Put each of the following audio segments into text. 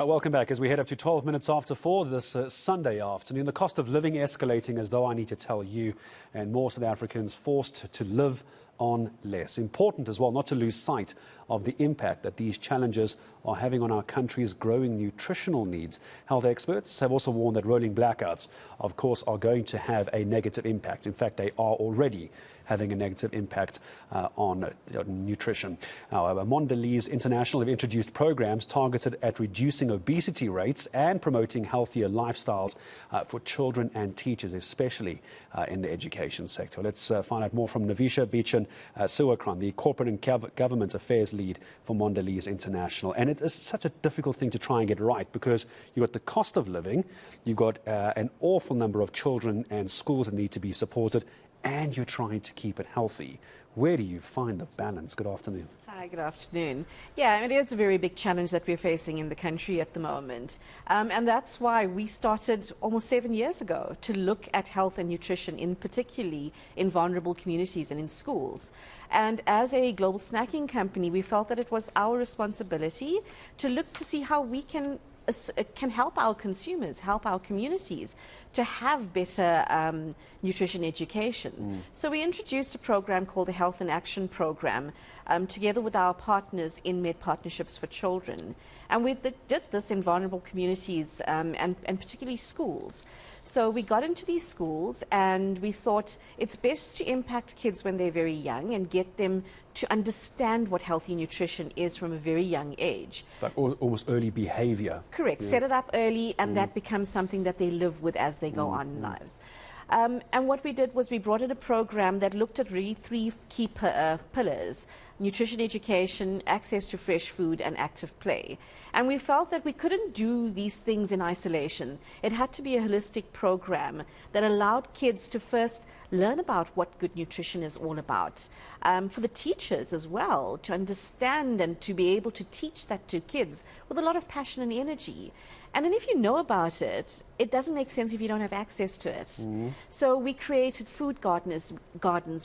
Welcome back as we head up to 12 minutes after 4 this Sunday afternoon. The cost of living escalating as though I need to tell you, and more South Africans forced to live on less. Important as well not to lose sight of the impact that these challenges are having on our country's growing nutritional needs. Health experts have also warned that rolling blackouts, of course, are going to have a negative impact. In fact, they are already having a negative impact on nutrition. Now, Mondelez International have introduced programs targeted at reducing obesity rates and promoting healthier lifestyles for children and teachers, especially in the education sector. Let's find out more from Navisha Bechan-Sewukran, the Corporate and Government Affairs Lead for Mondelez International. And it is such a difficult thing to try and get right because you've got the cost of living, you've got an awful number of children and schools that need to be supported, and you're trying to keep it healthy. Where do you find the balance? Good afternoon. Hi, good afternoon. Yeah, it is a very big challenge that we're facing in the country at the moment. And that's why we started almost 7 years ago to look at health and nutrition, in particularly in vulnerable communities and in schools. And as a global snacking company, we felt that it was our responsibility to look to see how we can help our consumers, help our communities to have better nutrition education. So we introduced a program called the Health in Action Program together with our partners, INMED Partnerships for Children. And we did this in vulnerable communities and particularly schools. So we got into these schools and we thought it's best to impact kids when they're very young and get them to understand what healthy nutrition is from a very young age. Like almost early behavior. Correct. Yeah. Set it up early and that becomes something that they live with as they go on in lives. And what we did was we brought in a program that looked at really three key pillars: nutrition education, access to fresh food, and active play. And we felt that we couldn't do these things in isolation. It had to be a holistic program that allowed kids to first learn about what good nutrition is all about. For the teachers as well, to understand and to be able to teach that to kids with a lot of passion and energy. And then if you know about it, it doesn't make sense if you don't have access to it. So we created food gardens.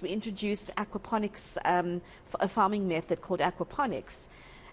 We introduced aquaponics, a farming method called aquaponics.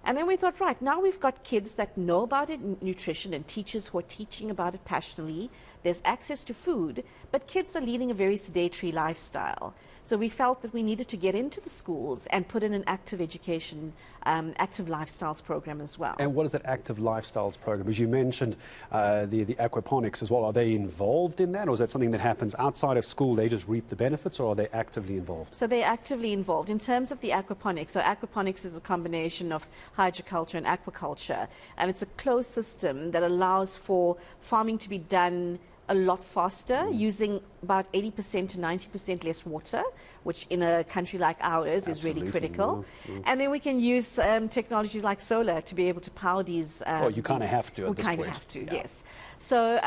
And then we thought, right, now we've got kids that know about it, nutrition, and teachers who are teaching about it passionately. There's access to food, but kids are leading a very sedentary lifestyle. So we felt that we needed to get into the schools and put in an active education, active lifestyles program as well. And what is that active lifestyles program? As you mentioned, the aquaponics as well, are they involved in that, or is that something that happens outside of school, they just reap the benefits, or are they actively involved? So they're actively involved. In terms of the aquaponics, so aquaponics is a combination of hydroculture and aquaculture, and it's a closed system that allows for farming to be done a lot faster, using about 80% to 90% less water, which in a country like ours is really critical. And then we can use technologies like solar to be able to power these. Well, you kind of have to at this point. We kind of have to, yes. So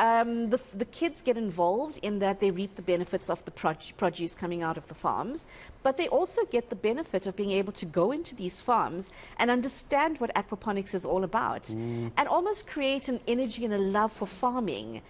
the kids get involved in that. They reap the benefits of the produce coming out of the farms, but they also get the benefit of being able to go into these farms and understand what aquaponics is all about and almost create an energy and a love for farming.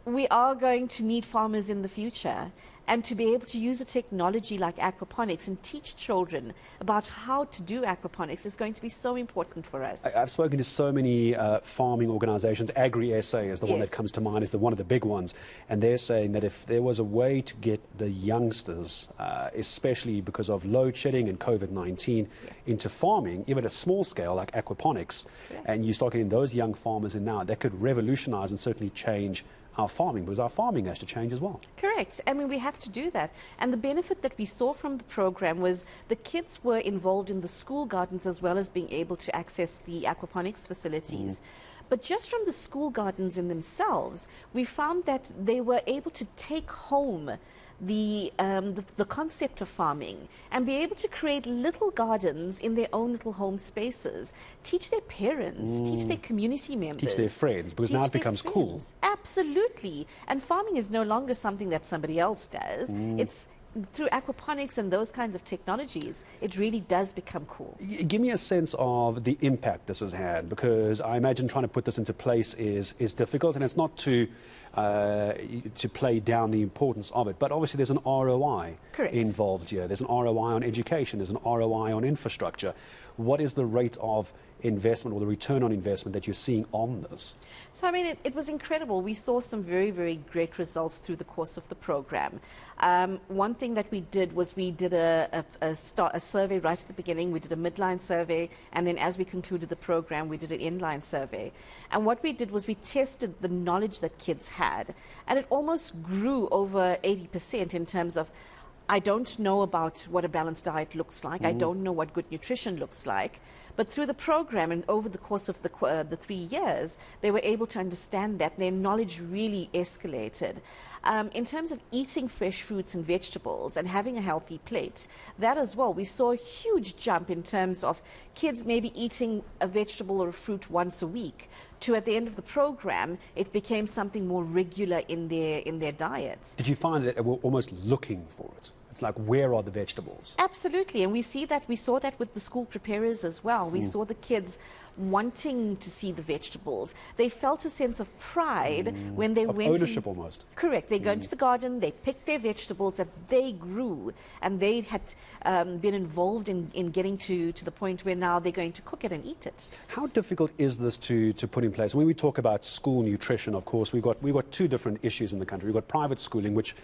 We are going to need farmers in the future, and to be able to use a technology like aquaponics and teach children about how to do aquaponics is going to be so important for us. I've spoken to so many farming organizations. Agri-SA is the one that comes to mind, is one of the big ones, and they're saying that if there was a way to get the youngsters, especially because of load shedding and COVID-19, into farming, even at a small scale like aquaponics, and you start getting those young farmers in now, that could revolutionize and certainly change our farming, because our farming has to change as well. Correct. I mean, we have to do that. And the benefit that we saw from the program was the kids were involved in the school gardens as well as being able to access the aquaponics facilities. But just from the school gardens in themselves, we found that they were able to take home the concept of farming and be able to create little gardens in their own little home spaces, teach their parents, teach their community members. Teach their friends, because now it becomes cool. Absolutely. And farming is no longer something that somebody else does. It's through aquaponics and those kinds of technologies, it really does become cool. Give me a sense of the impact this has had, because I imagine trying to put this into place is difficult, and it's not to play down the importance of it, but obviously there's an ROI involved here. There's an ROI on education, there's an ROI on infrastructure. what is the rate of investment or the return on investment that you're seeing on this? So, I mean, it was incredible. We saw some very, very great results through the course of the program. One thing that we did was we did a survey right at the beginning. We did a midline survey, and then as we concluded the program, we did an inline survey. And what we did was we tested the knowledge that kids had, and it almost grew over 80% in terms of, I don't know about what a balanced diet looks like. I don't know what good nutrition looks like. But through the program and over the course of the 3 years, they were able to understand that. Their knowledge really escalated. In terms of eating fresh fruits and vegetables and having a healthy plate, that as well, we saw a huge jump in terms of kids maybe eating a vegetable or a fruit once a week to, at the end of the program, it became something more regular in their diets. Did you find that we're almost looking for it? It's like, where are the vegetables? Absolutely, and we saw that with the school preparers as well. We saw the kids wanting to see the vegetables. They felt a sense of pride when they went. Ownership almost. Correct. They go into the garden, they picked their vegetables that they grew, and they had been involved in getting to the point where now they're going to cook it and eat it. How difficult is this to put in place? When we talk about school nutrition, of course, we've got two different issues in the country. We've got private schooling, which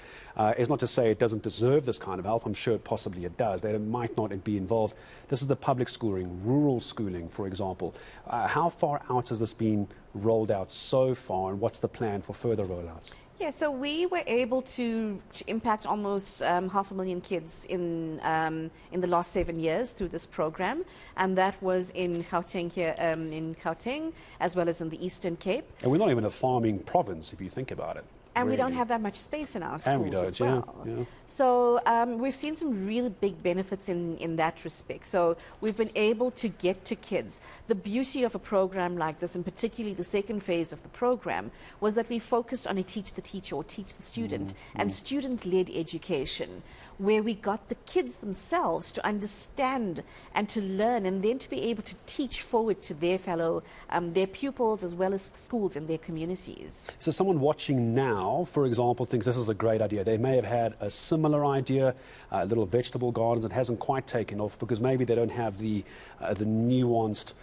is not to say it doesn't deserve this kind of help. I'm sure possibly it does. They might not be involved. This is the public schooling, rural schooling, for example. How far out has this been rolled out so far, and what's the plan for further rollouts? Yeah, so we were able to impact almost 500,000 kids in the last 7 years through this program, and that was in Gauteng here, in Gauteng, as well as in the Eastern Cape. And we're not even a farming province, if you think about it. And really. We don't have that much space in our schools and we don't, as well. Yeah. So we've seen some really big benefits in that respect. So we've been able to get to kids. The beauty of a program like this, and particularly the second phase of the program, was that we focused on a teach the teacher or teach the student and student-led education, where we got the kids themselves to understand and to learn, and then to be able to teach forward to their fellow, their pupils, as well as schools in their communities. So someone watching now, for example, thinks this is a great idea. They may have had a similar idea, little vegetable gardens that hasn't quite taken off because maybe they don't have the nuanced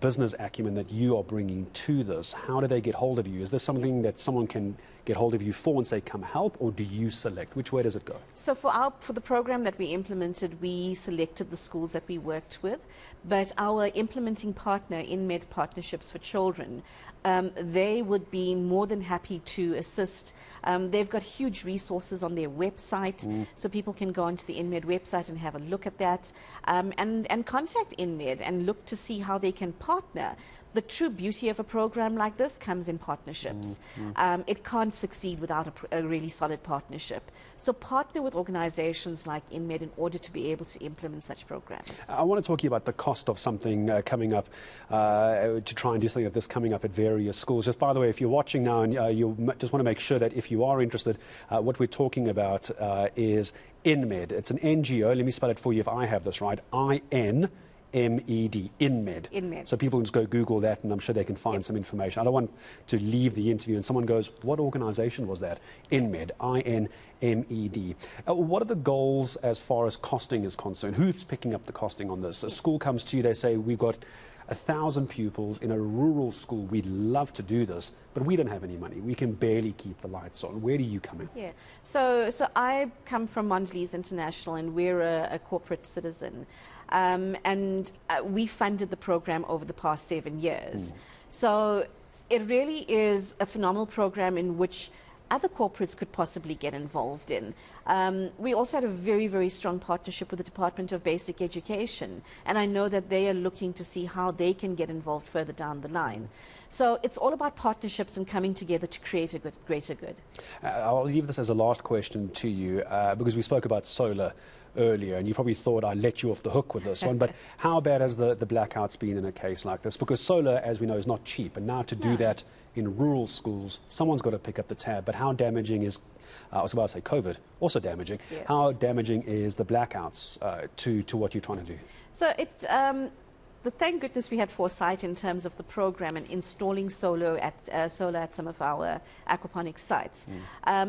business acumen that you are bringing to this. How do they get hold of you? Is this something that someone can get hold of you for and say, come help, or do you select? Which way does it go? So for the program that we implemented, we selected the schools that we worked with, but our implementing partner, INMED Partnerships for Children, they would be more than happy to assist. They've got huge resources on their website, so people can go onto the INMED website and have a look at that, and contact INMED and look to see how they can partner. The true beauty of a program like this comes in partnerships. It can't succeed without a really solid partnership. So partner with organizations like INMED in order to be able to implement such programs. I want to talk to you about the cost of something coming up, to try and do something like this coming up at various schools. Just by the way, if you're watching now and you just want to make sure that if you are interested, what we're talking about is INMED. It's an NGO. Let me spell it for you if I have this right. INMED, INMED. So people can just go Google that, and I'm sure they can find some information. I don't want to leave the interview and someone goes, what organization was that? INMED, INMED. What are the goals as far as costing is concerned? Who's picking up the costing on this? A school comes to you, they say, we've got 1,000 pupils in a rural school. We'd love to do this, but we don't have any money. We can barely keep the lights on. Where do you come in? Yeah. So I come from Mondelez International, and we're a corporate citizen. We funded the program over the past 7 years. So it really is a phenomenal program in which other corporates could possibly get involved in. We also had a very, very strong partnership with the Department of Basic Education, and I know that they are looking to see how they can get involved further down the line. So it's all about partnerships and coming together to create a greater good. I'll leave this as a last question to you, because we spoke about solar earlier, and you probably thought I let you off the hook with this one, but how bad has the blackouts been in a case like this? Because solar, as we know, is not cheap, and now to do that in rural schools, someone's got to pick up the tab. But how damaging is, I was about to say COVID, also damaging, how damaging is the blackouts to what you're trying to do? So thank goodness we had foresight in terms of the program and installing solar at some of our aquaponics sites.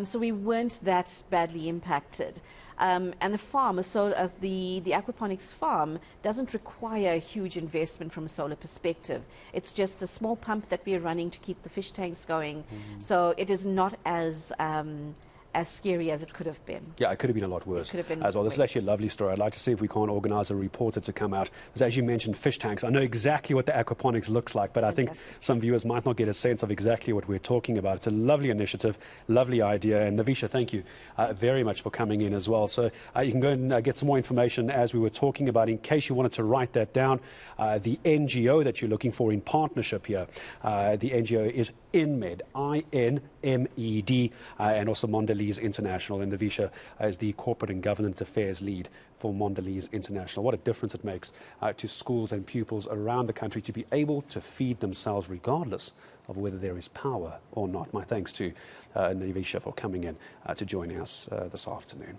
So we weren't that badly impacted. And the farm, the aquaponics farm doesn't require a huge investment from a solar perspective. It's just a small pump that we're running to keep the fish tanks going. So it is not as scary as it could have been. Yeah, it could have been a lot worse It could have been as well. This is actually a lovely story. I'd like to see if we can't organise a reporter to come out. Because as you mentioned, fish tanks. I know exactly what the aquaponics looks like, but I think some viewers might not get a sense of exactly what we're talking about. It's a lovely initiative, lovely idea. And Navisha, thank you very much for coming in as well. So you can go and get some more information as we were talking about. In case you wanted to write that down, the NGO that you're looking for in partnership here, the NGO is INMED, INMED, and also Mondelez International, and Navisha is the Corporate and Governance Affairs Lead for Mondelez International. What a difference it makes to schools and pupils around the country to be able to feed themselves regardless of whether there is power or not. My thanks to Navisha for coming in to join us this afternoon.